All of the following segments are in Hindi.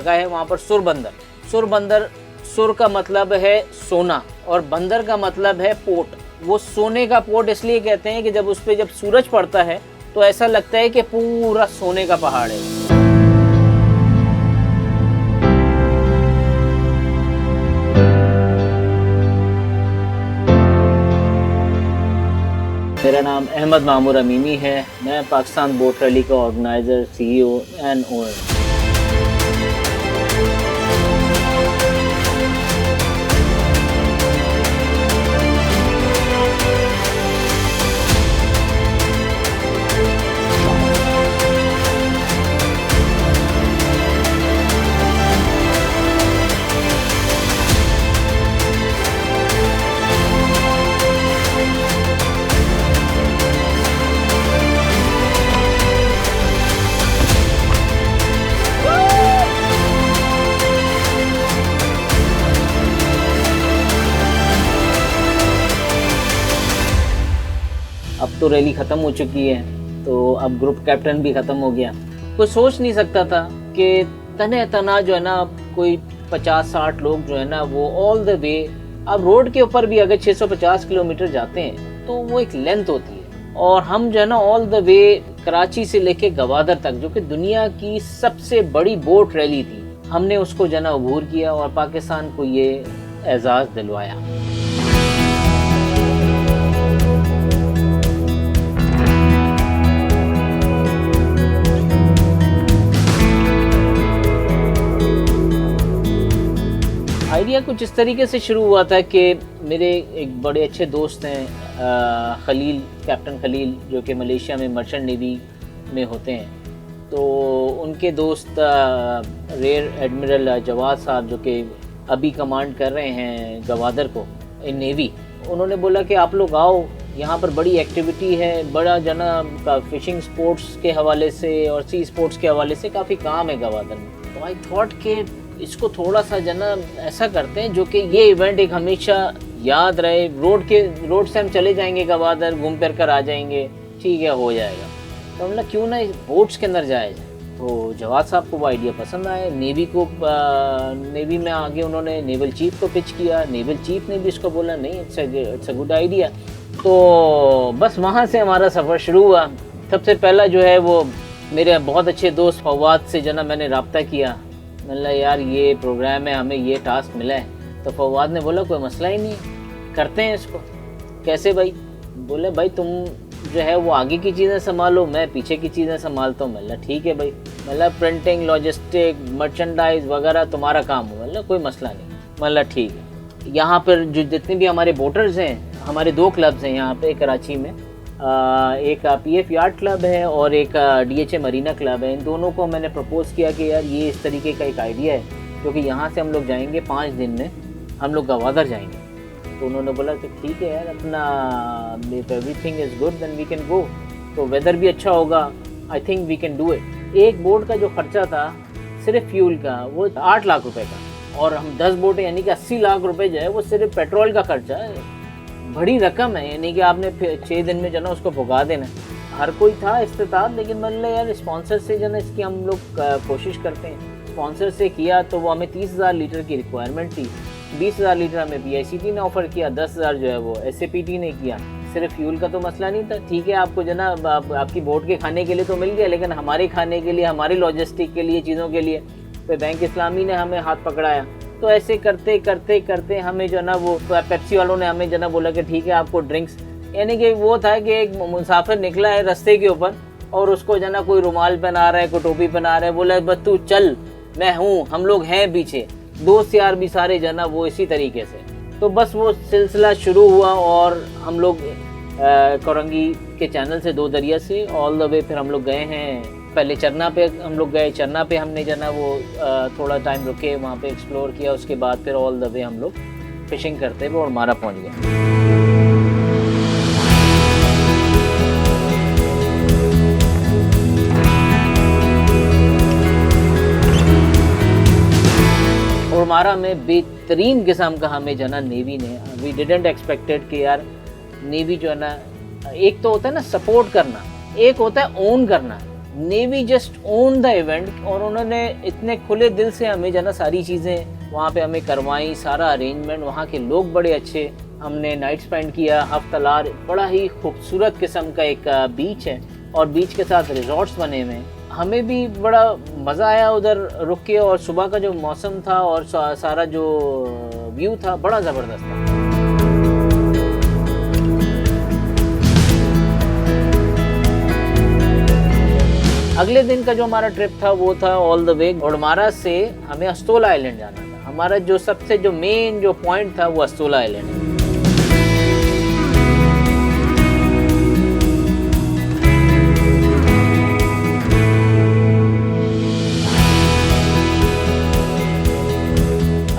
जगह है वहाँ पर सुर बंदर। सुर बंदर, सुर का मतलब है सोना और बंदर का मतलब है पोर्ट। वो सोने का पोर्ट इसलिए कहते हैं कि जब उस पर जब सूरज पड़ता है तो ऐसा लगता है कि पूरा सोने का पहाड़ है। मेरा नाम अहमद मामूर अमीमी है। मैं पाकिस्तान बोट रैली का ऑर्गेनाइज़र, CEO एंड ओनर। अब तो रैली ख़त्म हो चुकी है, तो अब ग्रुप कैप्टन भी ख़त्म हो गया। कोई सोच नहीं सकता था कि तने तना जो है ना कोई 50-60 लोग जो है ना वो ऑल द वे, अब रोड के ऊपर भी अगर 650 किलोमीटर जाते हैं तो वो एक लेंथ होती है, और हम जो है ना ऑल द वे कराची से लेके गवादर तक, जो कि दुनिया की सबसे बड़ी बोट रैली थी, हमने उसको जो है ना अबूर किया और पाकिस्तान को ये एजाज़ दिलवाया। आइडिया कुछ इस तरीके से शुरू हुआ था कि मेरे एक बड़े अच्छे दोस्त हैं खलील, कैप्टन खलील, जो कि मलेशिया में मर्चेंट नेवी में होते हैं। तो उनके दोस्त रेयर एडमिरल जवाद साहब, जो कि अभी कमांड कर रहे हैं गवादर को इन नेवी, उन्होंने बोला कि आप लोग आओ, यहाँ पर बड़ी एक्टिविटी है, बड़ा जना का फिशिंग स्पोर्ट्स के हवाले से और सी स्पोर्ट्स के हवाले से काफ़ी काम है गवादर में। तो आई थॉट कि इसको थोड़ा सा जना ऐसा करते हैं जो कि ये इवेंट एक हमेशा याद रहे। रोड से हम चले जाएंगे गवादर, घूम फिर कर आ जाएंगे, ठीक है, हो जाएगा। तो हमने क्यों ना बोट्स के अंदर जाए जाए। तो जवाद साहब को वो आइडिया पसंद आया। नेवी में आगे उन्होंने नेवल चीफ को पिच किया, नेवल चीफ ने भी इसको बोला नहीं, इट्स अ गुड आइडिया। तो बस वहाँ से हमारा सफ़र शुरू हुआ। सबसे पहला जो है वो मेरे बहुत अच्छे दोस्त फवाद से जना मैंने रब्ता किया, मतलब यार ये प्रोग्राम है, हमें ये टास्क मिला है। तो फवाद ने बोला कोई मसला ही नहीं, करते हैं इसको। कैसे भाई? बोले भाई तुम जो है वो आगे की चीज़ें संभालो, मैं पीछे की चीज़ें संभालता हूँ। मतलब ठीक है भाई, मतलब प्रिंटिंग, लॉजिस्टिक, मर्चेंडाइज वगैरह तुम्हारा काम हो। मतलब कोई मसला नहीं, मतलब ठीक है। यहाँ पर जो जितने भी हमारे वोटर्स हैं, हमारे 2 क्लब्स हैं यहाँ पे कराची में, एक PF यार्ड क्लब है और एक DHA मरीना क्लब है। इन दोनों को मैंने प्रपोज़ किया कि यार ये इस तरीके का एक आइडिया है, क्योंकि यहाँ से हम लोग जाएंगे 5 दिन में हम लोग गवादर जाएंगे। तो उन्होंने बोला कि ठीक है यार, अपना everything is good then we can go. तो वेदर भी अच्छा होगा, I think we can do it. एक बोट का जो खर्चा था सिर्फ फ्यूल का वो 8 लाख रुपए का, और हम 10 बोटें यानी कि 80 लाख रुपए जो है वो सिर्फ पेट्रोल का खर्चा है। बड़ी रकम है, यानी कि आपने 6 दिन में जो ना उसको भुगा देना। हर कोई था इस्तेताब, लेकिन मतलब यार स्पॉन्सर से जो ना इसकी हम लोग कोशिश करते हैं। स्पॉन्सर से किया तो वो हमें 30,000 लीटर की रिक्वायरमेंट थी। 20,000 लीटर हमें PICT ने ऑफ़र किया, 10,000 जो है वो SAPT ने किया। सिर्फ फ्यूल का तो मसला नहीं था, ठीक है आपको जो ना आपकी बोट के खाने के लिए तो मिल गया, लेकिन हमारे खाने के लिए, हमारे लॉजिस्टिक के लिए, चीज़ों के लिए तो बैंक इस्लामी ने हमें हाथ पकड़ाया। तो ऐसे करते करते करते हमें जो ना वो पेप्सी वालों ने हमें जो ना बोला कि ठीक है आपको ड्रिंक्स, यानी कि वो था कि एक मुसाफिर निकला है रास्ते के ऊपर और उसको जो ना कोई रुमाल पहना रहा है, कोई टोपी पहना रहा है, बोला बस तू चल, मैं हूँ, हम लोग हैं पीछे। दोस्त यार भी सारे जो ना वो इसी तरीके से। तो बस वो सिलसिला शुरू हुआ और हम लोग कोरंगी के चैनल से 2 दरिया से ऑल द वे फिर हम लोग गए हैं। पहले चरना पे हम लोग गए, चरना पे हमने जना वो थोड़ा टाइम रुके, वहाँ पे एक्सप्लोर किया। उसके बाद फिर ऑल द वे हम लोग फिशिंग करते हुए और मारा पहुँच गए। और मारा में बेहतरीन किस्म का हमें जना नेवी ने, वी डिडंट एक्सपेक्टेड कि यार नेवी जो है ना, एक तो होता है ना सपोर्ट करना, एक होता है ओन करना। Navy just own the event, और उन्होंने इतने खुले दिल से हमें जो ना सारी चीज़ें वहाँ पे हमें करवाई, सारा अरेंजमेंट, वहाँ के लोग बड़े अच्छे, हमने नाइट स्पेंड किया। हफ्तलार बड़ा ही खूबसूरत किस्म का एक बीच है और बीच के साथ रिजॉर्ट्स बने हुए हैं। हमें भी बड़ा मज़ा आया उधर रुक के, और सुबह का जो मौसम था और सारा जो व्यू था बड़ा ज़बरदस्त था। अगले दिन का जो हमारा ट्रिप था वो था ऑल द वे गोडमारा से हमें अस्तोला आइलैंड जाना था। हमारा जो सबसे जो मेन जो पॉइंट था वो अस्तोला आइलैंड है।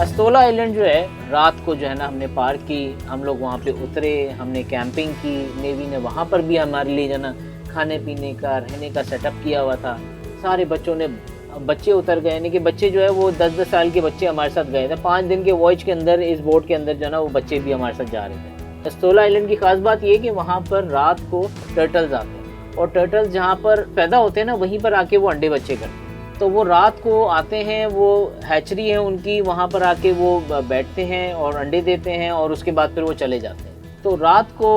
अस्तोला आइलैंड जो है रात को जो है ना हमने पार की, हम लोग वहाँ पे उतरे, हमने कैंपिंग की। नेवी ने वहाँ पर भी हमारे लिए जो ना खाने पीने का रहने का सेटअप किया हुआ था। सारे बच्चे उतर गए, यानी कि बच्चे जो है वो 10-10 साल के बच्चे हमारे साथ गए थे। 5 दिन के वॉयज के अंदर इस बोट के अंदर जो है ना वो बच्चे भी हमारे साथ जा रहे थे। अस्तोला आइलैंड की खास बात ये कि वहाँ पर रात को टर्टल्स आते हैं, और टर्टल्स जहाँ पर पैदा होते हैं ना वहीं पर आके वो अंडे बच्चे करते हैं। तो वो रात को आते हैं, वो हैचरी है उनकी, वहाँ पर आके वो बैठते हैं और अंडे देते हैं, और उसके बाद फिर वो चले जाते हैं। तो रात को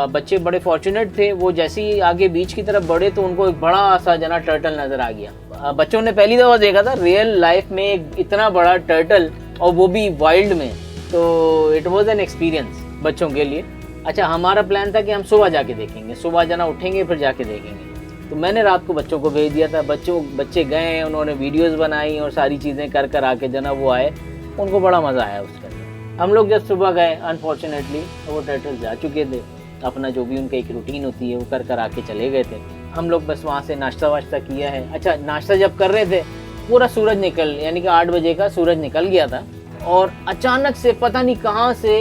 बच्चे बड़े फॉर्चुनेट थे, वो जैसे ही आगे बीच की तरफ बढ़े तो उनको एक बड़ा सा जना टर्टल नज़र आ गया। बच्चों ने पहली दफ़ा देखा था रियल लाइफ में एक इतना बड़ा टर्टल, और वो भी वाइल्ड में। तो इट वॉज एन एक्सपीरियंस बच्चों के लिए। अच्छा, हमारा प्लान था कि हम सुबह जाके देखेंगे, सुबह जना उठेंगे फिर जाके देखेंगे। तो मैंने रात को बच्चों को भेज दिया था। बच्चे गए, उन्होंने वीडियोस बनाई और सारी चीज़ें कर आके जना वो आए, उनको बड़ा मज़ा आया उसके अंदर। हम लोग जब सुबह गए अनफॉर्चुनेटली वो टर्टल्स जा चुके थे, अपना जो भी उनका एक रूटीन होती है वो कर आके चले गए थे। हम लोग बस वहाँ से नाश्ता वाश्ता किया है। अच्छा, नाश्ता जब कर रहे थे पूरा सूरज यानी कि 8 बजे का सूरज निकल गया था, और अचानक से पता नहीं कहाँ से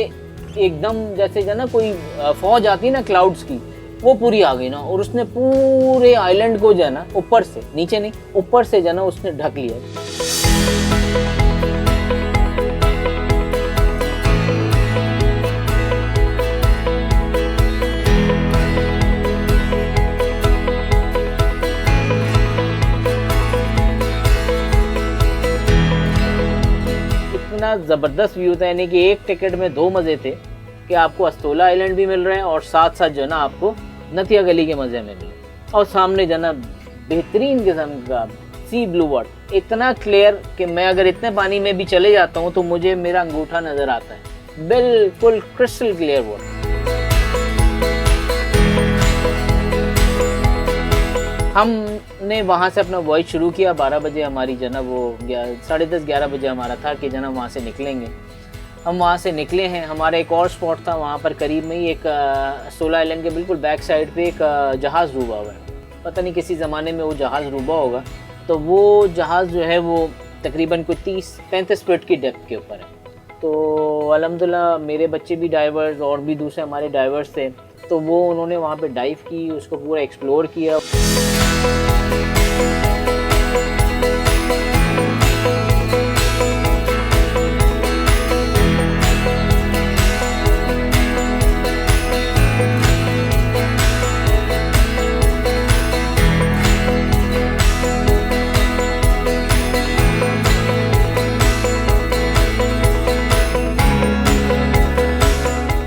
एकदम जैसे जो ना कोई फौज आती है ना क्लाउड्स की, वो पूरी आ गई ना, और उसने पूरे आइलैंड को जो है ना ऊपर से, नीचे नहीं ऊपर से जो है ना उसने ढक लिया। इतना ज़बरदस्त व्यू था, यानी कि एक टिकट में 2 मज़े थे कि आपको अस्तोला आइलैंड भी मिल रहे हैं और साथ साथ जो है ना आपको नथिया गली के मज़े में मिले, और सामने जो है ना बेहतरीन किस्म का सी ब्लू वाटर, इतना क्लियर कि मैं अगर इतने पानी में भी चले जाता हूँ तो मुझे मेरा अंगूठा नज़र आता है, बिल्कुल क्रिस्टल क्लियर वाटर। हमने वहाँ से अपना वॉयज शुरू किया। 12 बजे हमारी जना वो 10:30-11 बजे हमारा था कि जना वहाँ से निकलेंगे। हम वहाँ से निकले हैं। हमारा एक और स्पॉट था वहाँ पर करीब में ही, एक अस्तोला आइलैंड के बिल्कुल बैक साइड पे एक जहाज़ डूबा हुआ है। पता नहीं किसी ज़माने में वो जहाज़ डूबा होगा। तो वो जहाज़ जो है वो तकरीबन कोई 30-35 फीट की डेप्थ के ऊपर है। तो अल्हम्दुलिल्लाह मेरे बच्चे भी डाइवर्स और भी दूसरे हमारे डाइवर्स थे, तो वो उन्होंने वहाँ पे डाइव की, उसको पूरा एक्सप्लोर किया।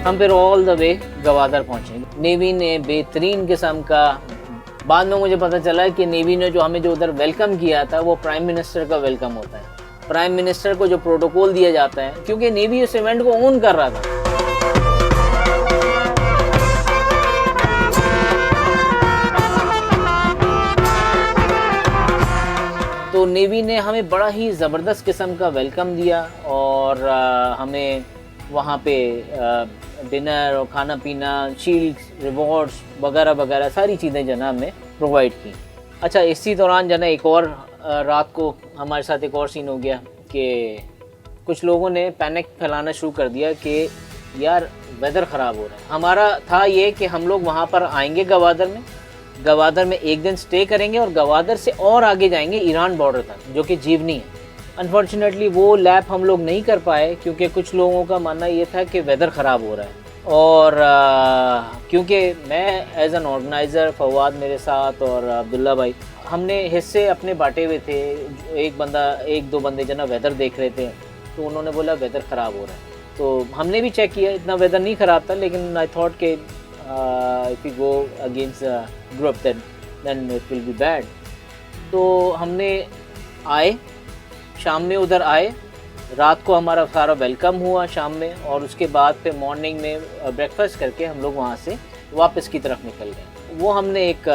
हम फिर ऑल द वे गवादर पहुँचे। नेवी ने बेहतरीन किस्म का, बाद में मुझे पता चला कि नेवी ने जो हमें जो उधर वेलकम किया था वो प्राइम मिनिस्टर का वेलकम होता है। प्राइम मिनिस्टर को जो प्रोटोकॉल दिया जाता है, क्योंकि नेवी उस इवेंट को ओन कर रहा था। तो नेवी ने हमें बड़ा ही ज़बरदस्त किस्म का वेलकम दिया, और हमें वहाँ पे डिनर और खाना पीना, शील्ड्स, रिवॉर्ड्स वगैरह वगैरह सारी चीज़ें जना हमें प्रोवाइड की। अच्छा, इसी दौरान जना एक और रात को हमारे साथ एक और सीन हो गया कि कुछ लोगों ने पैनिक फैलाना शुरू कर दिया कि यार वेदर ख़राब हो रहा है। हमारा था ये कि हम लोग वहाँ पर आएंगे गवादर में एक दिन स्टे करेंगे, और गवादर से और आगे जाएंगे ईरान बॉर्डर तक, जो कि जीवनी है। अनफॉर्चुनेटली वो लैप हम लोग नहीं कर पाए, क्योंकि कुछ लोगों का मानना ये था कि वेदर ख़राब हो रहा है। और क्योंकि मैं एज एन ऑर्गेनाइज़र, फवाद मेरे साथ और अब्दुल्ला भाई, हमने हिस्से अपने बांटे हुए थे। एक दो बंदे जो ना वेदर देख रहे थे, तो उन्होंने बोला वेदर ख़राब हो रहा है, तो हमने भी चेक किया, इतना वेदर नहीं ख़राब था, लेकिन आई थॉट के if you go against group then it will be bad. तो हमने आए, शाम में उधर आए, रात को हमारा सारा वेलकम हुआ शाम में, और उसके बाद फिर मॉर्निंग में ब्रेकफास्ट करके हम लोग वहाँ से वापस की तरफ निकल गए। वो हमने एक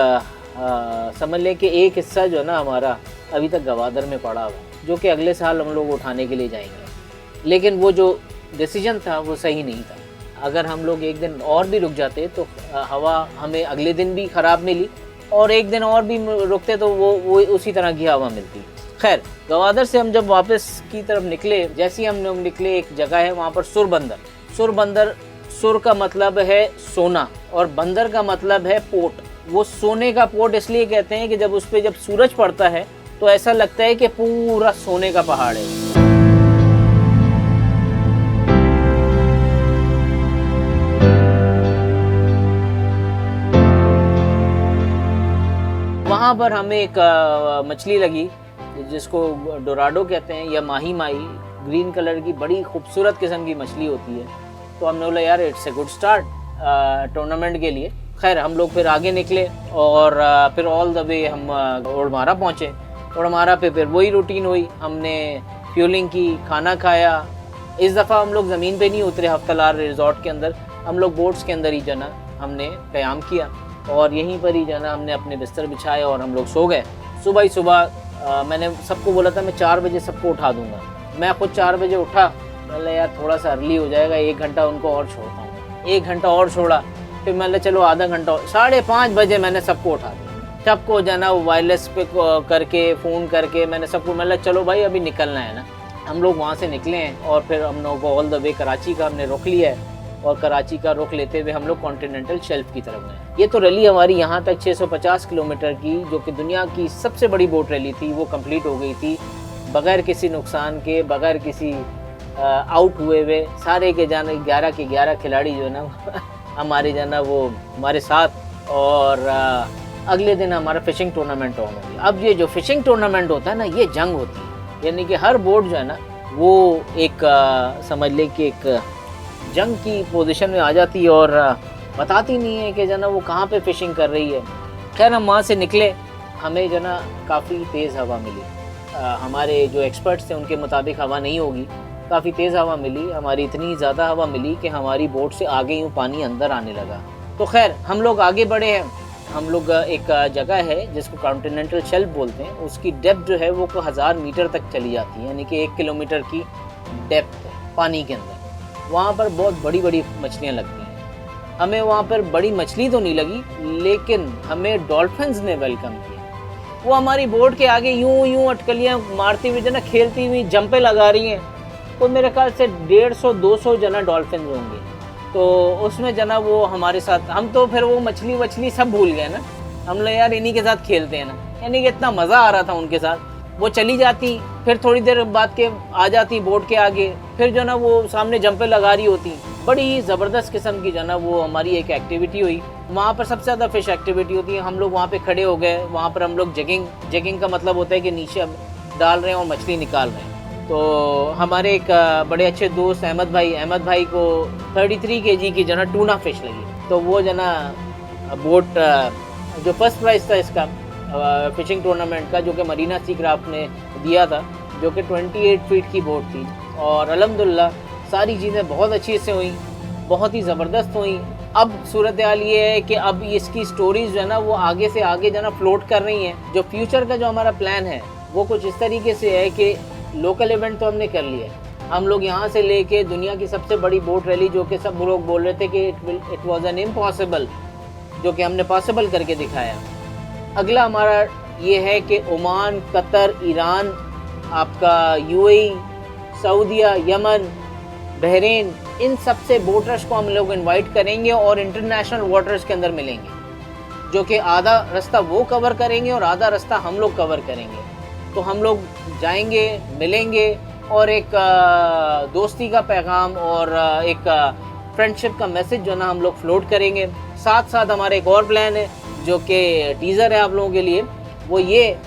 समझ लें कि एक हिस्सा जो है ना हमारा अभी तक गवादर में पड़ा हुआ, जो कि अगले साल हम लोग उठाने के लिए जाएंगे। लेकिन वो जो डिसीजन था वो सही नहीं था। अगर हम लोग एक दिन और भी रुक जाते तो हवा हमें अगले दिन भी ख़राब मिली, और एक दिन और भी रुकते तो वो उसी तरह की हवा मिलती। खैर, गवादर से हम जब वापस की तरफ निकले, जैसे ही हम लोग निकले, एक जगह है वहाँ पर सुरबंदर। सुर का मतलब है सोना और बंदर का मतलब है पोर्ट। वो सोने का पोर्ट इसलिए कहते हैं कि जब सूरज पड़ता है तो ऐसा लगता है कि पूरा सोने का पहाड़ है। वहाँ पर हमें एक मछली लगी जिसको डोराडो कहते हैं या माही माही, ग्रीन कलर की बड़ी खूबसूरत किस्म की मछली होती है। तो हमने बोला यार it's a good start tournament के लिए। खैर, हम लोग फिर आगे निकले और फिर ऑल द वे हम ओडमारा पहुँचे। ओडमारा पे फिर वही रूटीन हुई, हमने फ्यूलिंग की, खाना खाया। इस दफ़ा हम लोग ज़मीन पे नहीं उतरे, हफ्तालार रिजॉर्ट के अंदर हम लोग बोट्स के अंदर ही जना हमने क़याम किया, और यहीं पर ही जना हमने अपने बिस्तर बिछाए और हम लोग सो गए। सुबह ही सुबह मैंने सबको बोला था मैं 4 बजे सबको उठा दूँगा। मैं खुद 4 बजे उठा, मैंने यार थोड़ा सा अर्ली हो जाएगा, 1 घंटा उनको और छोड़ता हूँ। 1 घंटा और छोड़ा, फिर मैंने चलो आधा घंटा, 5:30 बजे मैंने सबको उठा दिया। सबको जाना वायरलेस पे करके फ़ोन करके मैंने सबको, मतलब चलो भाई अभी निकलना है ना। हम लोग वहाँ से निकले हैं और फिर हम लोग ऑल द वे कराची का हमने रुख लिया है, और कराची का रुख लेते हुए हम लोग कॉन्टिनेंटल शेल्फ की तरफ गए। ये तो रैली हमारी यहाँ तक 650 किलोमीटर की, जो कि दुनिया की सबसे बड़ी बोट रैली थी, वो कंप्लीट हो गई थी बग़ैर किसी नुकसान के, बग़ैर किसी आउट हुए सारे के जाना 11 के 11 खिलाड़ी जो है ना हमारे जाना वो हमारे साथ। और अगले दिन हमारा फ़िशिंग टूर्नामेंट ऑन हो गया। अब ये जो फ़िशिंग टूर्नामेंट होता है ना, ये जंग होती है, यानी कि हर बोट जो है ना वो एक समझ ले कि एक जंग की पोजीशन में आ जाती है और बताती नहीं है कि जना वो कहाँ पे फ़िशिंग कर रही है। खैर, हम वहाँ से निकले, हमें जना काफ़ी तेज़ हवा मिली। हमारे जो एक्सपर्ट्स थे उनके मुताबिक हवा नहीं होगी, काफ़ी तेज़ हवा मिली। हमारी इतनी ज़्यादा हवा मिली कि हमारी बोट से आगे यूँ पानी अंदर आने लगा। तो खैर, हम लोग आगे बढ़े हैं। हम लोग एक जगह है जिसको कॉन्टिनेंटल शेल्फ बोलते हैं, उसकी डेप्थ जो है वो 1000 मीटर तक चली जाती है, यानी कि 1 किलोमीटर की डेप्थ है पानी के अंदर। वहाँ पर बहुत बड़ी बड़ी मछलियाँ लगती हैं। हमें वहाँ पर बड़ी मछली तो नहीं लगी, लेकिन हमें डॉल्फिन्स ने वेलकम किया। वो हमारी बोट के आगे यूं अटकलियाँ मारती हुई जना, खेलती हुई जंपे लगा रही हैं। तो मेरे ख्याल से 150-200 जना डॉल्फिन होंगे। तो उसमें जना वो हमारे साथ, हम तो फिर वो मछली सब भूल गए ना। हम लोग यार इन्हीं के साथ खेलते हैं ना, यानी कि इतना मज़ा आ रहा था उनके साथ। वो चली जाती, फिर थोड़ी देर बाद के आ जाती बोट के आगे, फिर जो ना वो सामने जंपे लगा रही होती। बड़ी ज़बरदस्त किस्म की जो ना वो हमारी एक एक्टिविटी हुई। वहाँ पर सबसे ज़्यादा फ़िश एक्टिविटी होती है। हम लोग वहाँ पे खड़े हो गए, वहाँ पर हम लोग जगिंग का मतलब होता है कि नीचे डाल रहे हैं और मछली निकाल रहे हैं। तो हमारे एक बड़े अच्छे दोस्त अहमद भाई को 33 kg की जना टूना फ़िश लगी। तो वो जना बोट जो फर्स्ट प्राइज़ था इसका फ़िशिंग टूर्नामेंट का, जो कि मरीना सी क्राफ्ट ने दिया था, जो कि 28 फीट की बोट थी। और अल्हम्दुलिल्लाह सारी चीज़ें बहुत अच्छी से हुई, बहुत ही ज़बरदस्त हुई। अब सूरत हाल ये है कि अब इसकी स्टोरीज़ जो है ना वो आगे से आगे जो है ना फ्लोट कर रही हैं। जो फ्यूचर का जो हमारा प्लान है वो कुछ इस तरीके से है कि लोकल इवेंट तो हमने कर लिया है। हम लोग यहाँ से लेके दुनिया की सबसे बड़ी बोट रैली, जो कि सब लोग बोल रहे थे कि इट वाज एन इम्पॉसिबल, जो कि हमने पॉसिबल करके दिखाया। अगला हमारा ये है कि ओमान, कतर, ईरान, आपका यूएई, सऊदीया, यमन, बहरीन, इन सब से बोटर्स को हम लोग इनवाइट करेंगे और इंटरनेशनल वाटर्स के अंदर मिलेंगे, जो कि आधा रास्ता वो कवर करेंगे और आधा रास्ता हम लोग कवर करेंगे। तो हम लोग जाएंगे, मिलेंगे और एक दोस्ती का पैगाम और एक फ्रेंडशिप का मैसेज जो ना हम लोग फ्लोट करेंगे। साथ साथ हमारा एक और प्लान है जो कि टीज़र है आप लोगों के लिए, वो ये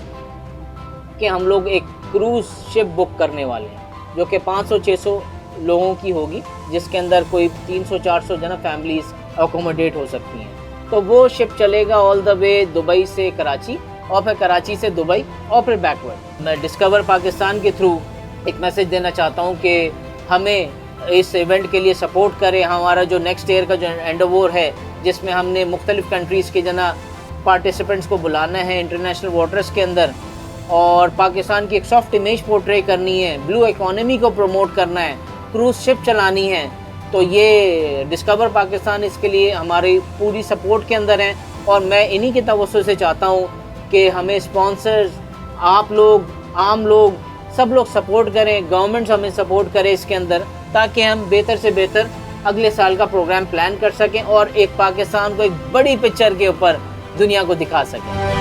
कि हम लोग एक क्रूज़ शिप बुक करने वाले हैं जो कि 500-600 लोगों की होगी, जिसके अंदर कोई 300-400 जना फैमिलीज़ अकोमोडेट हो सकती हैं। तो वो शिप चलेगा ऑल द वे दुबई से कराची, और फिर कराची से दुबई, और फिर बैकवर्ड। मैं डिस्कवर पाकिस्तान के थ्रू एक मैसेज देना चाहता हूँ कि हमें इस इवेंट के लिए सपोर्ट करें। हमारा जो नेक्स्ट ईयर का जो एंडोवर है, जिसमें हमने मुख्तलिफ़ कंट्रीज़ के जना पार्टिसिपेंट्स को बुलाना है इंटरनेशनल वाटर्स के अंदर, और पाकिस्तान की एक सॉफ्ट इमेज पोर्ट्रे करनी है, ब्लू इकोनॉमी को प्रमोट करना है, क्रूज़ शिप चलानी है, तो ये डिस्कवर पाकिस्तान इसके लिए हमारी पूरी सपोर्ट के अंदर है। और मैं इन्हीं के तवज्जो से चाहता हूँ कि हमें स्पॉन्सर्स, आप लोग, आम लोग, सब लोग सपोर्ट करें, गवर्नमेंट्स हमें सपोर्ट करें इसके अंदर, ताकि हम बेहतर से बेहतर अगले साल का प्रोग्राम प्लान कर सकें और एक पाकिस्तान को एक बड़ी पिक्चर के ऊपर दुनिया को दिखा सकें।